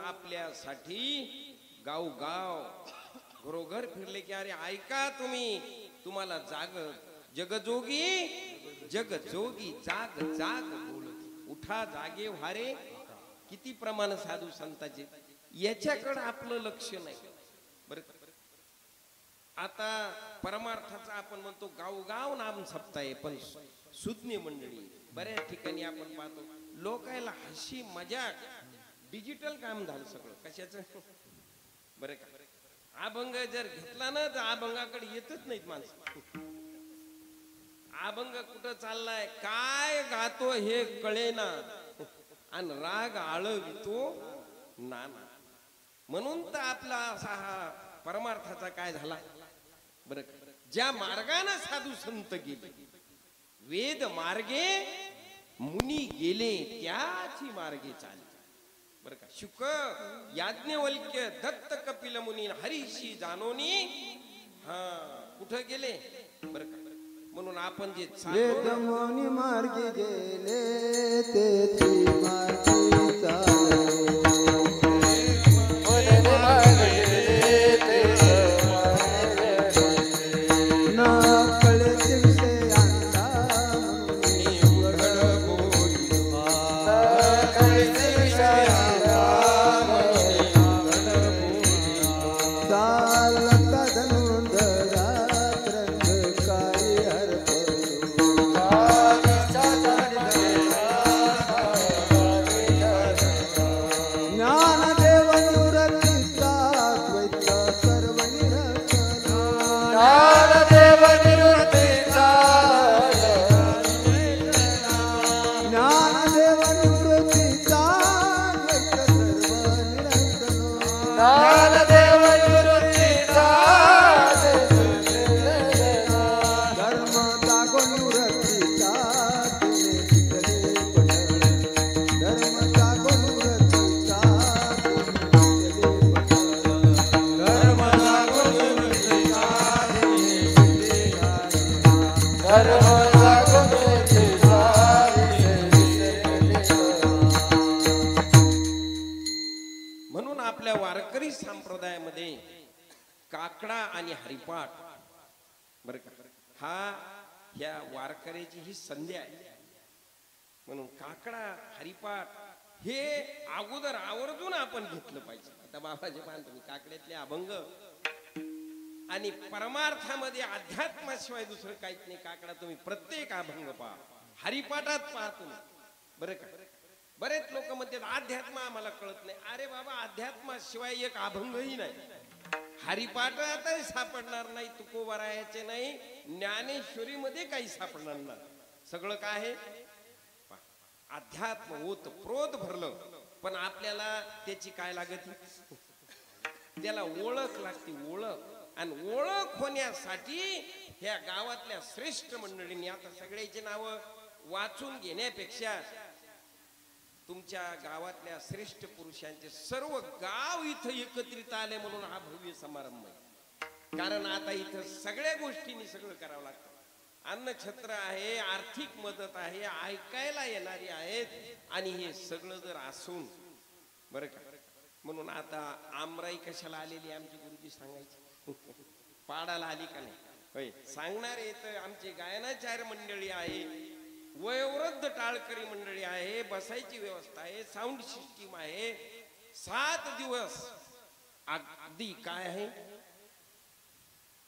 आपल्यासाठी गाव घरोघर फिरले की अरे ऐका तुम्ही, तुम्हाला जगजोगी जाग बोल, उठा जागे व्हारे. किती प्रमाण साधू संतांचे, याच्याकडे आपलं लक्ष नाही बरं. आता परमार्थाचा आपण म्हणतो गाव नाम सप्ताह, पण सुज्ञ मंडळी बऱ्याच ठिकाणी आपण पाहतो लोकायला हशी मजाक, डिजिटल काम झालं सगळं. कशाचं बरं का, अभंग जर घेतला ना तर अभंगाकडे येतच नाहीत माणसं. अभंग कुठं चाललाय, काय गातो हे कळेना, आणि राग आळवितो नाना. म्हणून तर आपला असा हा परमार्थाचा काय झाला बरं. ज्या मार्गाने साधू संत गेले, वेद मार्गे मुनी गेले, त्याची मार्गे चालले बरं का. शुक याज्ञवल्क्य दत्त कपिल मुनी हरीशी जानोनी हा कुठं गेले बरं का. म्हणून आपण जे वेद मुनी मार्गे गेले, तेची मार्गे चालले. काकडा आणि हरिपाठ बरं का, हा ह्या वारकऱ्याची ही संध्या आहे. म्हणून काकडा हरिपाठ हे अगोदर आवर्जून आपण घेतलं पाहिजे. आता बाबाजी पाहतो मी काकड्यातले अभंग आणि परमार्थामध्ये अध्यात्माशिवाय दुसरं काहीच नाही. काकडा तुम्ही प्रत्येक अभंग पहा, हरिपाठात पहा तुम्ही बरं का. बरेच लोक म्हणतात अध्यात्म आम्हाला कळत नाही. अरे बाबा, अध्यात्माशिवाय एक अभंगही नाही. हरिपाठातही सापडणार नाही, तुकोबारायाचे नाही, ज्ञानेश्वरी मध्ये काही सापडणार नाही. सगळं काय आहे अध्यात्म ओत प्रोत भरलं. पण आपल्याला त्याची काय लागते, त्याला ओळख लागते, ओळख. आणि ओळख होण्यासाठी ह्या गावातल्या श्रेष्ठ मंडळींनी, आता सगळ्याची नावं वाचून घेण्यापेक्षा तुमच्या गावातल्या श्रेष्ठ पुरुषांचे सर्व गाव इथं एकत्रित आले म्हणून हा भव्य समारंभ आहे. कारण आता इथं सगळ्या गोष्टींनी सगळं करावं लागतं. अन्नछत्र आहे, आर्थिक मदत आहे, ऐकायला येणारी आहेत, आणि हे सगळं जर असून बरं का. म्हणून आता आमराई कशाला आलेली आमची गुरुजी सांगायची, पाडाला आली का नाही होय सांगणार येत. आमचे गायनाचार्य मंडळी आहे, वयोवृद्ध टाळकरी मंडळी आहे, बसायची व्यवस्था आहे, साऊंड सिस्टीम आहे. 7 दिवस अगदी काय आहे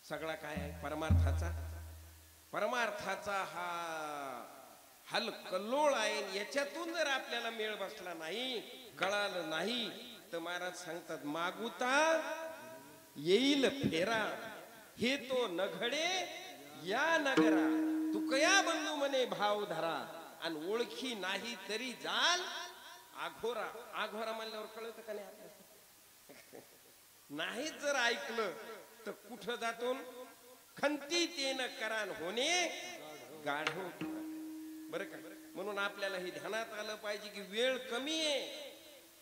सगळा काय आहे परमार्थाचा हा हलकल्लोळ आहे. याच्यातून जर आपल्याला मेळ बसला नाही, कळालं नाही, तर महाराज सांगतात मागुता येईल फेरा, हे तो नघडे या नगरा, तुकया बंधू म्हणे भाव धरा, आणि ओळखी नाही तरी जाल आघोरा. आघोरा म्हणल्यावर कळत का नाही, नाही जर ऐकलं तर कुठं जातो, खंती तेन करान होणे गाढो बरं का. म्हणून आपल्याला हे ध्यानात आलं पाहिजे की वेळ कमी आहे,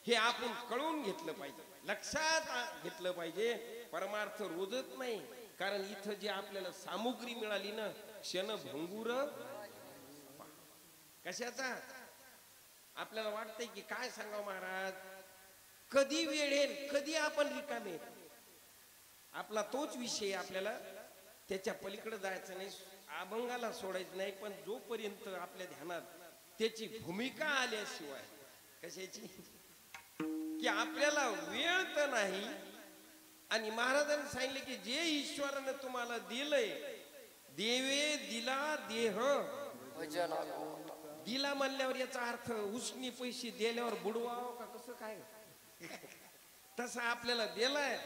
हे आपण कळून घेतलं पाहिजे, लक्षात घेतलं पाहिजे. परमार्थ रोजत नाही, कारण इथं जे आपल्याला सामुग्री मिळाली ना, क्षणभंगुर कशाचा आपल्याला वाटतंय की काय सांगावं महाराज, कधी वेळ येईल, कधी आपण रिकामे. आपला तोच विषय, आपल्याला त्याच्या पलीकडे जायचं नाही, अभंगाला सोडायचं नाही. पण जोपर्यंत आपल्या ध्यानात त्याची भूमिका आल्याशिवाय, कशाची, की आपल्याला वेळ तर नाही. आणि महाराजांनी सांगितले की जे ईश्वरानं तुम्हाला दिलंय, देवे दिला देह, दिला म्हणल्यावर याचा अर्थ उसनी पैसे दिल्यावर बुडवाव का कसं काय? तसं आपल्याला दिलाय.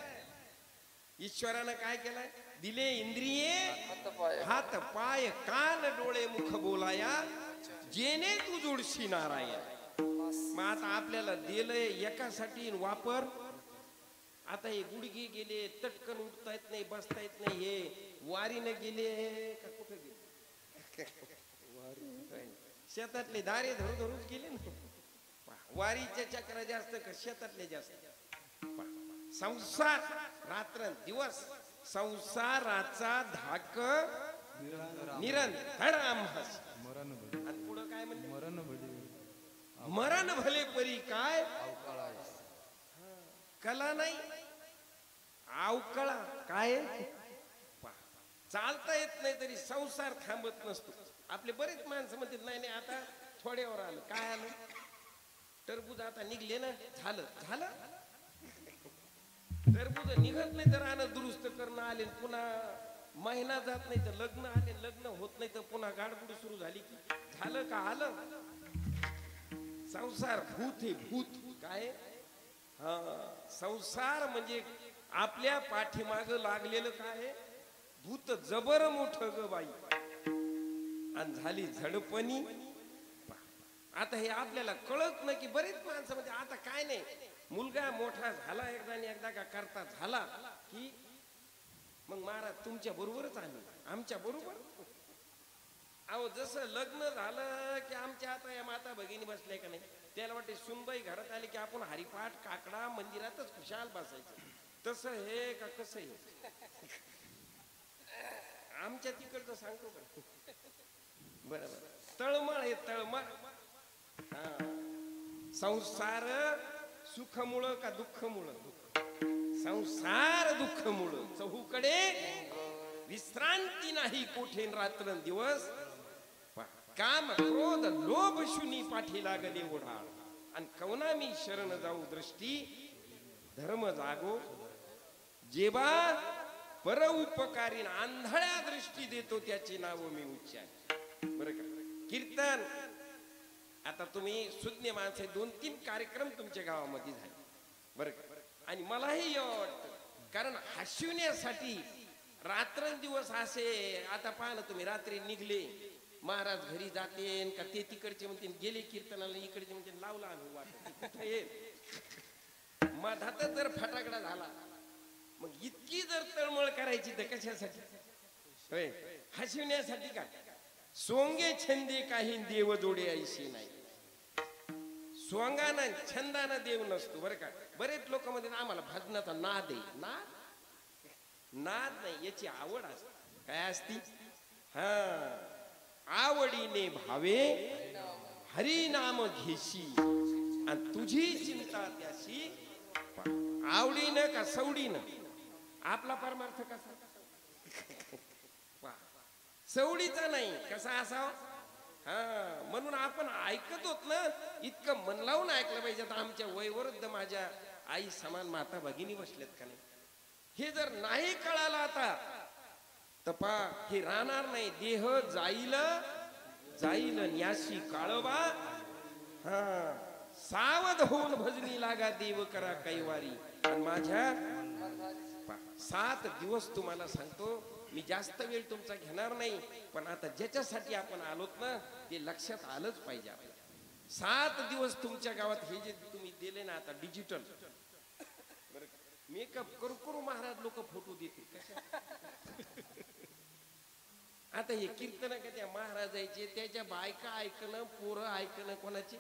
ईश्वरानं काय केलंय? दिले इंद्रिये, हात पाय कान डोळे मुख बोलाया, जेने तू जोडशी नारायण. मग आता आपल्याला दिलंय एकासाठी वापर. आता हे गुडघे गेले, तटकन उठता येत नाही, बसता येत नाही, हे वारीनं गेले का कुठे गेले? शेतातले दारे धरू धरूच गेले ना. वारीच्या चक्र जास्त का शेतातले जास्त? संसार रात्र दिवस, संसाराचा धाक निरंतर आम्हास. आणि पुढं काय म्हणते? मरण भले परी काय कला नाही, अवकळा काय. चालता येत नाही तरी संसार थांबत नसतो. आपले बरेच माणसं म्हणतात नाही नाही आता थोड्यावर आलं. काय आलं? टरबूज आता निघले ना, झालं झालं. टरबूज निघत नाही तर राहणं दुरुस्त करणं आले, पुन्हा महिना जात नाही तर लग्न आले, लग्न होत नाही तर पुन्हा गाडगुड सुरू झाली की झालं का आलं. संसार भूत आहे, भूत. काय? हा, संसार म्हणजे आपल्या पाठीमाग लागलेलं काय भूत, जबर मोठं ग बाई. आणि झाली झडपणी. आता हे आपल्याला कळत नाही की बरेच माणसं म्हणजे आता काय नाही, मुलगा मोठा झाला एकदा आणि एकदा का करता झाला की मग महाराज तुमच्या बरोबरच आम्ही, आमच्या बरोबर. अहो जसं लग्न झालं की आमच्या आता या माता भगिनी बसल्या का नाही, त्याला वाटते सुनबाई घरात आली की आपण हरिपाठ काकडा मंदिरातच खुशाल बसायचं. तसं हे का कसं आहे आमच्या तिकडचं सांगतो का? बरोबर, तळमळ आहे तळमळ. संसार सुखमुळं का दुःखमुळं? संसार दुःखमुळं. चहूकडे विश्रांती नाही, कोठे रात्रंदिवस. काम क्रोध लोभ शुनी पाठी लागले ओढाळ. आणि कवना मी शरण जाऊ दृष्टी, धर्म जागो जेबा पर उपकारीन. आंधळ्या दृष्टी देतो त्याचे नाव मी उच्चार. बरं का? कीर्तन आता तुम्ही सुज्ञ माणसे 2-3 कार्यक्रम तुमच्या गावामध्ये झाले बरं का. आणि मलाही वाटतं, कारण हसविण्यासाठी रात्रंदिवस असे. आता पहा ना तुम्ही, रात्री निघले महाराज घरी जाते का ते तिकडचे म्हणते गेले कीर्तनाला, इकडचे म्हणते लावला आम्ही वाटत कुठं येईल. मधातच जर फटाकडा झाला मग इतकी जर तळमळ करायची तर कशासाठी? होय, हसविण्यासाठी का? सोंगे छंदे काही देव जोडे ऐशी नाही. सोंगानं छंदानं देव नसतो बरं का. बरेच लोक मध्ये आम्हाला भजनाचा नाद आहे. नाद नाही, याची आवड असते. काय असती? हा, आवडीने भावे हरिनाम घेशी आणि तुझी चिंता त्याशी. आवडीनं का सवडीनं? आपला परमार्थ कसा? सवडीचा नाही, कसा असावा? हा, म्हणून आपण ऐकत होत ना, इतकं मन लावून ऐकलं पाहिजे. आता आमच्या वयवृद्ध माझ्या आई समान माता भगिनी बसल्यात का नाही, हे जर नाही कळालं आता तर पा हे राहणार नाही. देह जाईल जाईल न्यासी काळबा. हा, सावध होऊन भजनी लागा देव करा कैवारी. आणि माझ्या 7 दिवस तुम्हाला सांगतो, मी जास्त वेळ तुमचा घेणार नाही, पण आता ज्याच्यासाठी आपण आलोत ना ते लक्षात आलंच पाहिजे आपल्याला. 7 दिवस तुमच्या गावात हे जे तुम्ही दिले ना आता डिजिटल मेकअप करू करू महाराज लोक फोटो देतील. आता हे कीर्तन का त्या महाराजाचे, त्याच्या बायका ऐकणं, पोरं ऐकणं कोणाची?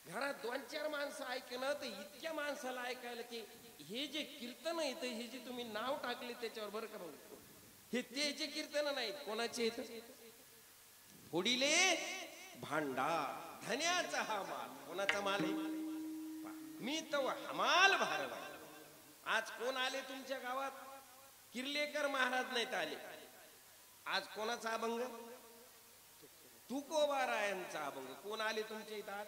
घरात 2-4 माणसं ऐकणं, तर इतक्या माणसाला ऐकायला की हे जे कीर्तन येत हे जे तुम्ही नाव टाकले त्याच्यावर बरं का, हे ते जे कीर्तन नाहीत कोणाचे येत? फोडिले भांडा धन्याचा हा माल. कोणाचा माल आहे? तुम्ही तो हमाल भारवा. आज कोण आले तुमच्या गावात? किर्लेकर महाराज नाहीत आले. आज कोणाचा अभंग? तुकोबारायांचा अभंग. कोण आले तुमच्या इथं आज?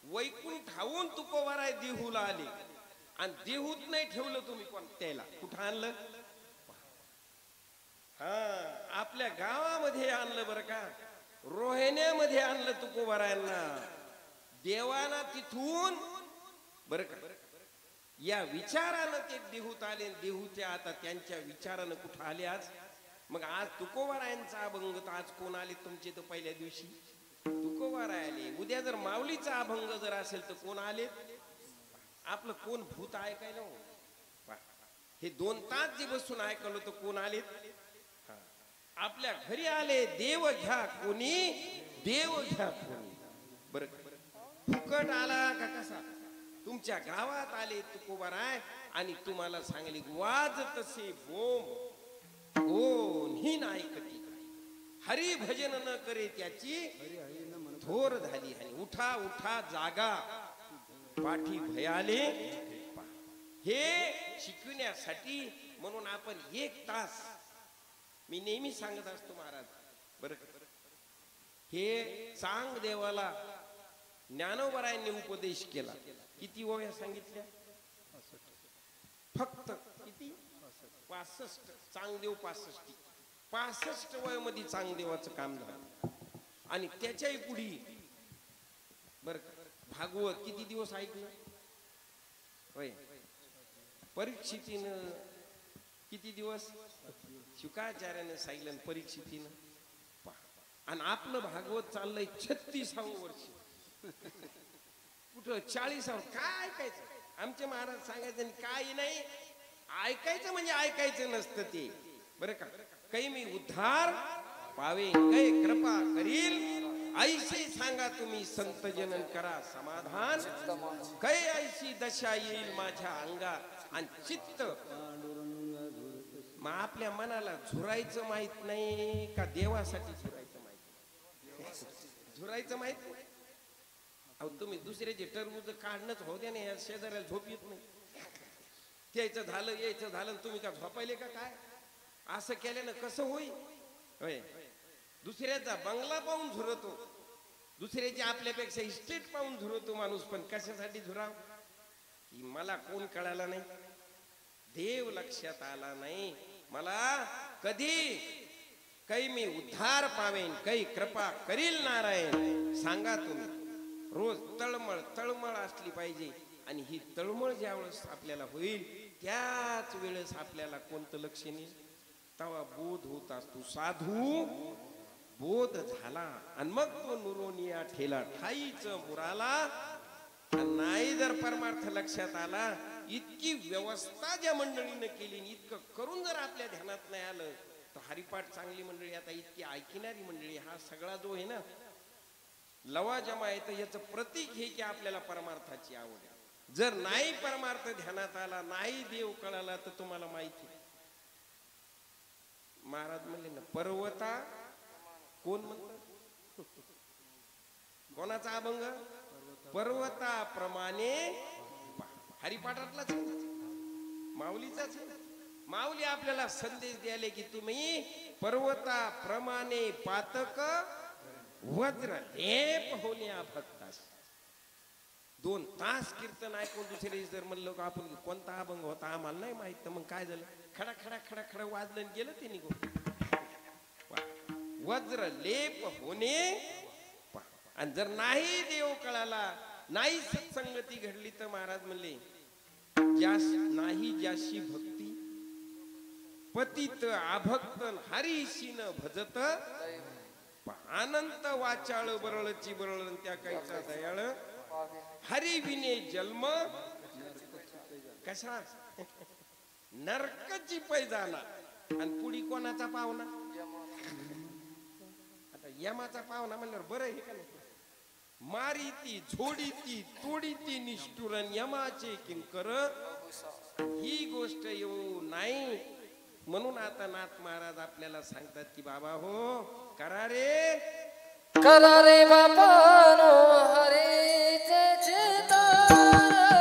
वैकुंठाहून तुकोबाराय देहूला आले आणि देहूत नाही ठेवलं तुम्ही कोण त्याला. कुठं आणलं? हा, आपल्या गावामध्ये आणलं बरं का. रोहिण्यामध्ये आणलं तुकोबारायांना. देवाना तिथून बरं का या विचारानं ते देहूत आले. देहूचे आता त्यांच्या विचारानं कुठं आले आज? मग आज तुकोबारायांचा अभंग. तर आज कोण आले तुमचे? तर पहिल्या दिवशी तुकोबाराय आले. उद्या जर माऊलीचा अभंग जर असेल तर कोण आले? आपलं कोण भूत ऐकायला हो? हे 2 तास जे बसून ऐकलं तर कोण आले? आपल्या घरी आले. देव घ्या कोणी, देव घ्या कोणी. बरं फुकट आला का कसा? तुमच्या गावात आले तुकोबाराय आणि तुम्हाला सांगले वाज तसे बोम कोणी नाही ऐकती. हरी भजन न करे त्याची थोर झाली. आणि उठा उठा जागा पाठी भयाले. हे शिकविण्यासाठी म्हणून आपण 1 तास मी नेहमी सांगत असतो महाराज बरं. हे चांग देवाला ज्ञानोबरायांनी उपदेश केला. किती वया सांगितल्या? फक्त किती? 65. चांगदेव 65 वयामध्ये चांगदेवाचं काम झालं. आणि त्याच्याही पुढी बर भागवत किती दिवस ऐकलं? होय. परीक्षितीनं किती दिवस? शुकाचार्यानं सांगितलं परीक्षितीनं. आणि आपलं भागवत चाललंय 36व्या वर्षी. कुठं 40व्या? काय ऐकायचं? आमचे महाराज सांगायचं काही नाही ऐकायचं. म्हणजे ऐकायचं नसतं ते बरं का. काही मी उद्धार पावे काही कृपा करील ऐशी सांगा तुम्ही संत जनन करा समाधान. काही ऐशी दशा येईल माझ्या अंगात आणि चित्त. मग आपल्या मनाला झुरायचं माहित नाही का देवासाठी झुरायचं माहित? झुरायचं माहित नाही. अहो तुम्ही दुसऱ्याचे टरबूज काढणंच होऊ द्या ना. या शेजाऱ्याला झोप येत नाही. त्याचं झालं यायचं झालं तुम्ही का झोपायले का काय? असं केल्यानं कसं होईल? होय. दुसऱ्याचा बंगला पाहून झुरतो, दुसऱ्याची आपल्यापेक्षा इस्टेट पाहून झुरतो माणूस. पण कशासाठी झुराव? की मला कोण कळाला नाही, देव लक्षात आला नाही. मला कधी काही मी उद्धार पावेन काही कृपा करील नारायण. सांगा तुम्ही. रोज तळमळ तळमळ असली पाहिजे. आणि ही तळमळ ज्या वेळेस आपल्याला होईल त्याच वेळेस आपल्याला कोणतं लक्षण येईल? तेव्हा बोध होत असतो. साधू बोध झाला आणि मग तो नुरोनिया ठेला ठाईच मुराला. नाही जर परमार्थ लक्षात आला, इतकी व्यवस्था ज्या मंडळीनं केली इतकं करून जर आपल्या ध्यानात नाही आलं तर हरिपाठ चांगली मंडळी आता इतकी ऐकणारी मंडळी हा सगळा जो आहे ना लवा जमा येतं याचं प्रतीक हे की आपल्याला परमार्थाची आवड आहे. जर नाही परमार्थ ध्यानात आला नाही देव कळाला तर तुम्हाला माहिती महाराज म्हणले ना पर्वता कोण म्हणत? कोणाचा अभंग? पर्वताप्रमाणे. हरिपाठातलाच माऊलीचाच. माऊली आपल्याला संदेश द्याले की तुम्ही पर्वताप्रमाणे पातक वज्र लेप होण्या भक्तास. 2 तास कीर्तन ऐकून दुसरे जर म्हणलं का आपण कोणता अभंग होता आम्हाला नाही माहित तर मग काय झालं? खडा खडा खडा खडा वाजलं गेलं ते निघून. वज्र लेप होणे. आणि जर नाही देव कळाला नाही सत्संगती घडली तर महाराज म्हणले नाही ज्याशी भक्ती पतित अभक्त हरीशीन भजत अनंत वाचाळ बरळची बरळ त्या काहीचा दयाळ हरी विने जन्म कशा नरकाची पैजाला. आणि पुढी कोणाचा पाहुणा? आता यमाचा पाहुणा म्हणल्यावर बरं आहे का नाही? मारीती झोडीती तोडीती निष्ठुरन यमाचे किंकर. ही गोष्ट येऊ नाही. म्हणून आता नाथ महाराज आपल्याला सांगतात की बाबा हो करा रे बाबा नो हरे चित्तार.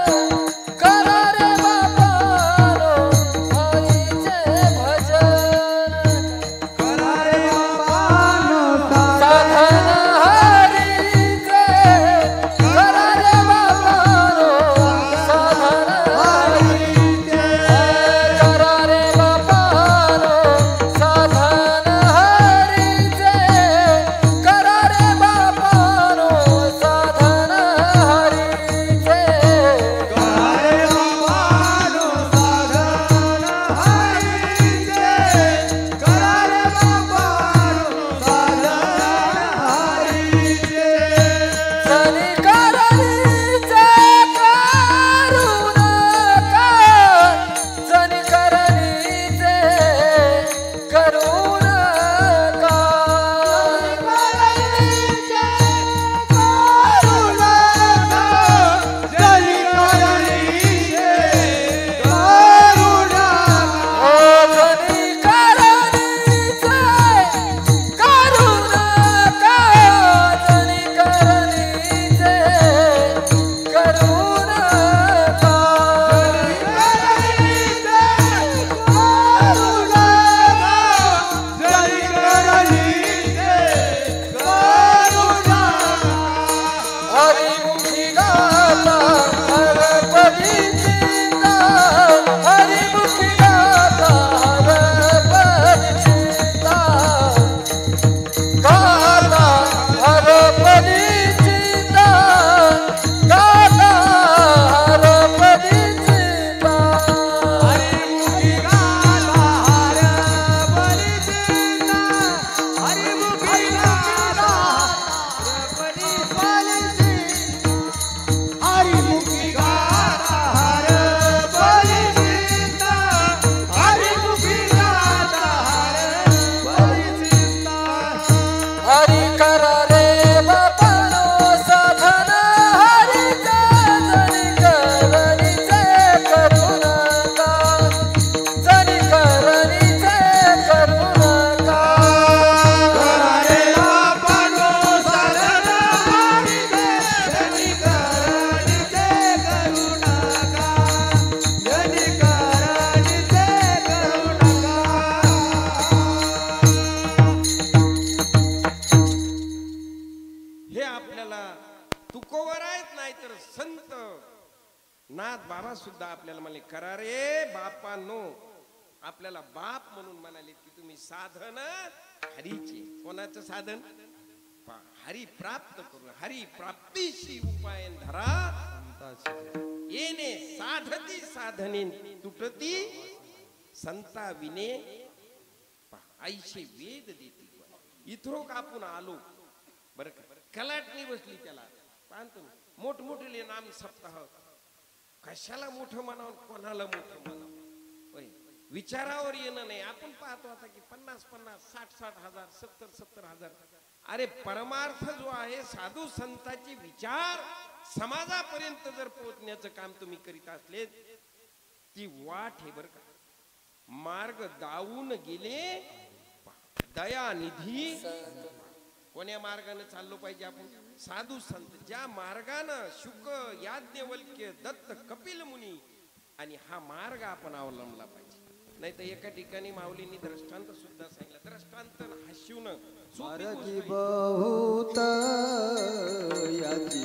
नाथ बाबा सुद्धा आपल्याला म्हणले करा रे बापांनो. आपल्याला बाप म्हणून म्हणाले की तुम्ही साधन हरीचे. कोणाचं साधन? हरी प्राप्त करून हरी प्राप्तीशी उपाय धरा. येणे साधती साधने तुटती संता विने. आईशे वेद देती. इथरोक आपण आलो बर का. कलाटणी बसली त्याला पाहतो मोठमोठे नाम सप्ताह. कशाला मोठं म्हणावं कोणाला मोठं म्हणावं विचारावर येणं नाही. आपण पाहतो आता की 50-50 60-60 हजार 70-70 हजार. अरे परमार्थ जो आहे साधू संतांचे विचार समाजापर्यंत जर पोहोचण्याचं काम तुम्ही करीत असले ती वाट हे बर का. मार्ग दावून गेले दयानिधी. कोण्या मार्गाने चाललो पाहिजे आपण? साधू संत ज्या मार्गानं शुक याज्ञवल्क्य दत्त कपिल मुनी आणि हा मार्ग आपण अवलंबला पाहिजे. नाही तर एका ठिकाणी माऊलींनी दृष्टांत सुद्धा सांगितलं. दृष्टांत हसवून मार्गी बहुत याची